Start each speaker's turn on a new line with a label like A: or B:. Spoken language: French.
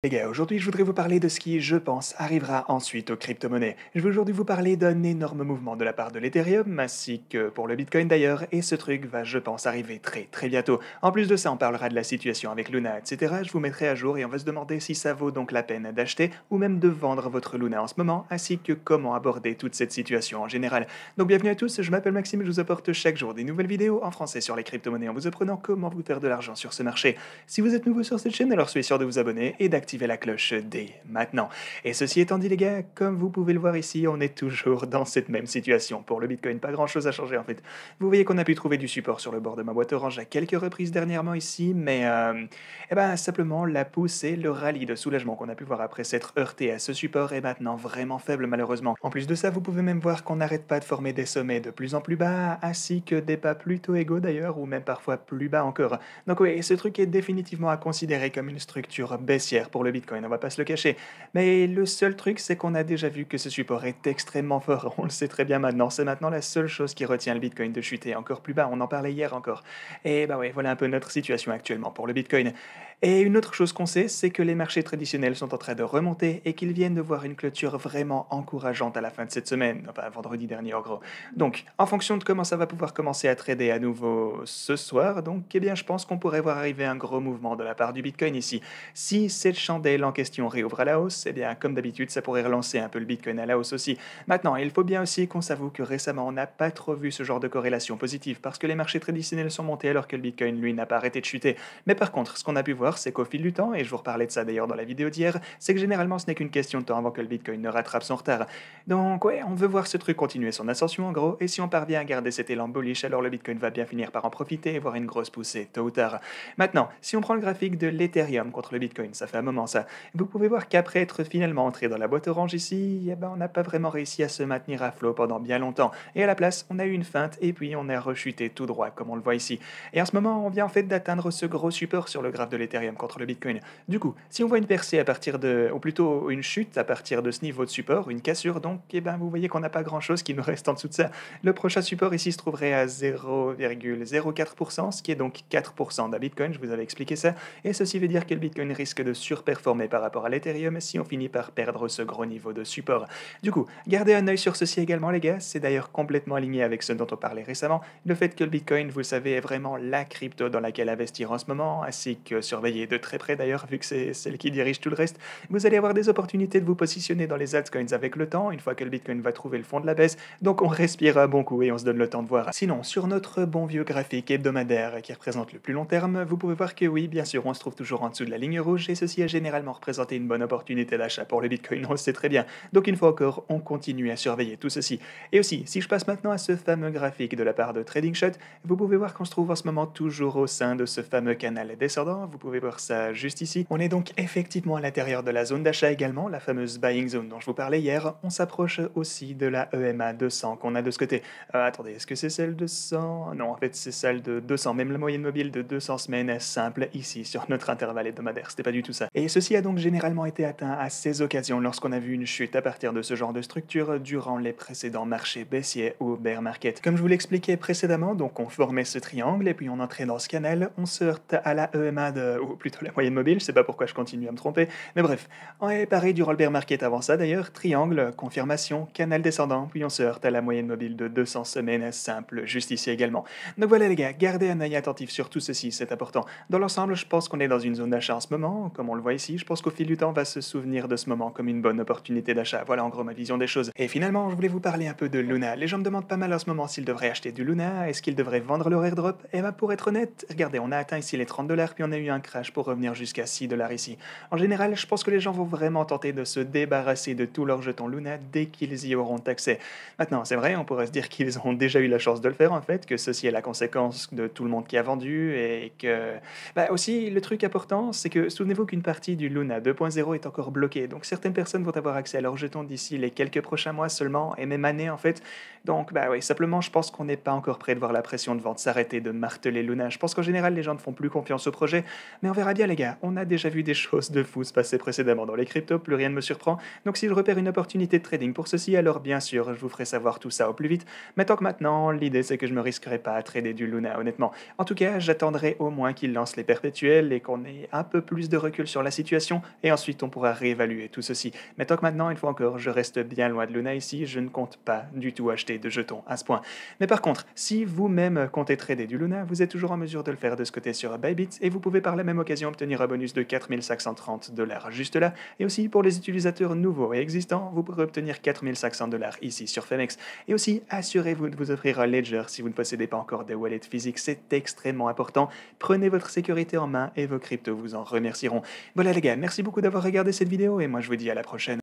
A: Les gars, aujourd'hui je voudrais vous parler de ce qui, je pense, arrivera ensuite aux crypto-monnaies. Je vais aujourd'hui vous parler d'un énorme mouvement de la part de l'Ethereum, ainsi que pour le Bitcoin d'ailleurs, et ce truc va, je pense, arriver très bientôt. En plus de ça, on parlera de la situation avec Luna, etc. Je vous mettrai à jour et on va se demander si ça vaut donc la peine d'acheter ou même de vendre votre Luna en ce moment, ainsi que comment aborder toute cette situation en général. Donc bienvenue à tous, je m'appelle Maxime et je vous apporte chaque jour des nouvelles vidéos en français sur les crypto-monnaies en vous apprenant comment vous faire de l'argent sur ce marché. Si vous êtes nouveau sur cette chaîne, alors soyez sûr de vous abonner et d'activer la cloche dès maintenant. Et ceci étant dit les gars, comme vous pouvez le voir ici, on est toujours dans cette même situation. Pour le Bitcoin, pas grand chose à changer en fait. Vous voyez qu'on a pu trouver du support sur le bord de ma boîte orange à quelques reprises dernièrement ici, mais simplement la poussée, le rallye de soulagement qu'on a pu voir après s'être heurté à ce support est maintenant vraiment faible malheureusement. En plus de ça, vous pouvez même voir qu'on n'arrête pas de former des sommets de plus en plus bas, ainsi que des pas plutôt égaux d'ailleurs, ou même parfois plus bas encore. Donc oui, ce truc est définitivement à considérer comme une structure baissière pour le Bitcoin, on va pas se le cacher. Mais le seul truc, c'est qu'on a déjà vu que ce support est extrêmement fort, on le sait très bien maintenant. C'est maintenant la seule chose qui retient le Bitcoin de chuter encore plus bas, on en parlait hier encore. Et bah ouais, voilà un peu notre situation actuellement pour le Bitcoin. Et une autre chose qu'on sait, c'est que les marchés traditionnels sont en train de remonter et qu'ils viennent de voir une clôture vraiment encourageante à la fin de cette semaine, enfin vendredi dernier en gros. Donc, en fonction de comment ça va pouvoir commencer à trader à nouveau ce soir, donc, eh bien, je pense qu'on pourrait voir arriver un gros mouvement de la part du Bitcoin ici. Si cette chandelle en question réouvre à la hausse, eh bien, comme d'habitude, ça pourrait relancer un peu le Bitcoin à la hausse aussi. Maintenant, il faut bien aussi qu'on s'avoue que récemment, on n'a pas trop vu ce genre de corrélation positive parce que les marchés traditionnels sont montés alors que le Bitcoin, lui, n'a pas arrêté de chuter. Mais par contre, ce qu'on a pu voir, c'est qu'au fil du temps, et je vous reparlais de ça d'ailleurs dans la vidéo d'hier, c'est que généralement, ce n'est qu'une question de temps avant que le Bitcoin ne rattrape son retard. Donc, ouais, on veut voir ce truc continuer son ascension en gros, et si on parvient à garder cet élan bullish, alors le Bitcoin va bien finir par en profiter et voir une grosse poussée tôt ou tard. Maintenant, si on prend le graphique de l'Ethereum contre le Bitcoin, ça fait un moment ça, vous pouvez voir qu'après être finalement entré dans la boîte orange ici, eh ben, on n'a pas vraiment réussi à se maintenir à flot pendant bien longtemps. Et à la place, on a eu une feinte et puis on est rechuté tout droit, comme on le voit ici. Et en ce moment, on vient en fait d'atteindre ce gros support sur le graphe de l'Ethereum contre le Bitcoin. Du coup, si on voit une percée à partir de, ou plutôt une chute à partir de ce niveau de support, une cassure donc, eh ben, vous voyez qu'on n'a pas grand chose qui nous reste en dessous de ça. Le prochain support ici se trouverait à 0,04%, ce qui est donc 4% d'un Bitcoin, je vous avais expliqué ça, et ceci veut dire que le Bitcoin risque de surperformer par rapport à l'Ethereum si on finit par perdre ce gros niveau de support. Du coup, gardez un œil sur ceci également les gars, c'est d'ailleurs complètement aligné avec ce dont on parlait récemment, le fait que le Bitcoin, vous le savez, est vraiment la crypto dans laquelle investir en ce moment, ainsi que surveiller de très près d'ailleurs, vu que c'est celle qui dirige tout le reste. Vous allez avoir des opportunités de vous positionner dans les altcoins avec le temps, une fois que le Bitcoin va trouver le fond de la baisse, donc on respire un bon coup et on se donne le temps de voir. Sinon, sur notre bon vieux graphique hebdomadaire qui représente le plus long terme, vous pouvez voir que oui, bien sûr, on se trouve toujours en dessous de la ligne rouge et ceci a généralement représenté une bonne opportunité d'achat pour le Bitcoin, on le sait très bien. Donc une fois encore, on continue à surveiller tout ceci. Et aussi, si je passe maintenant à ce fameux graphique de la part de Trading Shot, vous pouvez voir qu'on se trouve en ce moment toujours au sein de ce fameux canal descendant, vous pouvez voir ça juste ici. On est donc effectivement à l'intérieur de la zone d'achat également, la fameuse buying zone dont je vous parlais hier. On s'approche aussi de la EMA 200 qu'on a de ce côté. Attendez, est-ce que c'est celle de 100? Non, en fait c'est celle de 200, même la moyenne mobile de 200 semaines est simple ici sur notre intervalle hebdomadaire, c'était pas du tout ça. Et ceci a donc généralement été atteint à ces occasions lorsqu'on a vu une chute à partir de ce genre de structure durant les précédents marchés baissiers ou bear market. Comme je vous l'expliquais précédemment, donc on formait ce triangle et puis on entrait dans ce canal, on se heurte à la EMA ou plutôt la moyenne mobile, je sais pas pourquoi je continue à me tromper, mais bref, on est pareil durant le bear market avant ça d'ailleurs, triangle, confirmation, canal descendant, puis on se heurte à la moyenne mobile de 200 semaines simple, juste ici également. Donc voilà les gars, gardez un œil attentif sur tout ceci, c'est important. Dans l'ensemble, je pense qu'on est dans une zone d'achat en ce moment, comme on le voit ici, je pense qu'au fil du temps, on va se souvenir de ce moment comme une bonne opportunité d'achat. Voilà en gros ma vision des choses. Et finalement, je voulais vous parler un peu de Luna. Les gens me demandent pas mal en ce moment s'ils devraient acheter du Luna, est-ce qu'ils devraient vendre leur airdrop? Et ben pour être honnête, regardez, on a atteint ici les 30$, puis on a eu un crash pour revenir jusqu'à 6$ ici. En général, je pense que les gens vont vraiment tenter de se débarrasser de tous leurs jetons Luna dès qu'ils y auront accès. Maintenant, c'est vrai, on pourrait se dire qu'ils ont déjà eu la chance de le faire en fait, que ceci est la conséquence de tout le monde qui a vendu et que... Bah aussi, le truc important, c'est que souvenez-vous qu'une partie du Luna 2.0 est encore bloquée, donc certaines personnes vont avoir accès à leurs jetons d'ici les quelques prochains mois seulement, et même années en fait. Donc bah oui, simplement je pense qu'on n'est pas encore prêt de voir la pression de vente s'arrêter de marteler Luna. Je pense qu'en général les gens ne font plus confiance au projet, Mais on verra bien les gars, on a déjà vu des choses de fou se passer précédemment dans les cryptos, plus rien ne me surprend. Donc si je repère une opportunité de trading pour ceci, alors bien sûr, je vous ferai savoir tout ça au plus vite. Mais tant que maintenant, l'idée c'est que je me risquerai pas à trader du Luna honnêtement. En tout cas, j'attendrai au moins qu'il lance les perpétuels et qu'on ait un peu plus de recul sur la situation, et ensuite on pourra réévaluer tout ceci. Mais tant que maintenant, une fois encore, je reste bien loin de Luna ici, je ne compte pas du tout acheter de jetons à ce point. Mais par contre, si vous-même comptez trader du Luna, vous êtes toujours en mesure de le faire de ce côté sur Bybit, et vous pouvez par la même occasion obtenir un bonus de 4530 $ juste là. Et aussi pour les utilisateurs nouveaux et existants, vous pourrez obtenir 4500 $ ici sur Femex. Et aussi, assurez-vous de vous offrir un Ledger si vous ne possédez pas encore de wallet physique, c'est extrêmement important. Prenez votre sécurité en main et vos cryptos vous en remercieront. Voilà les gars, merci beaucoup d'avoir regardé cette vidéo et moi je vous dis à la prochaine.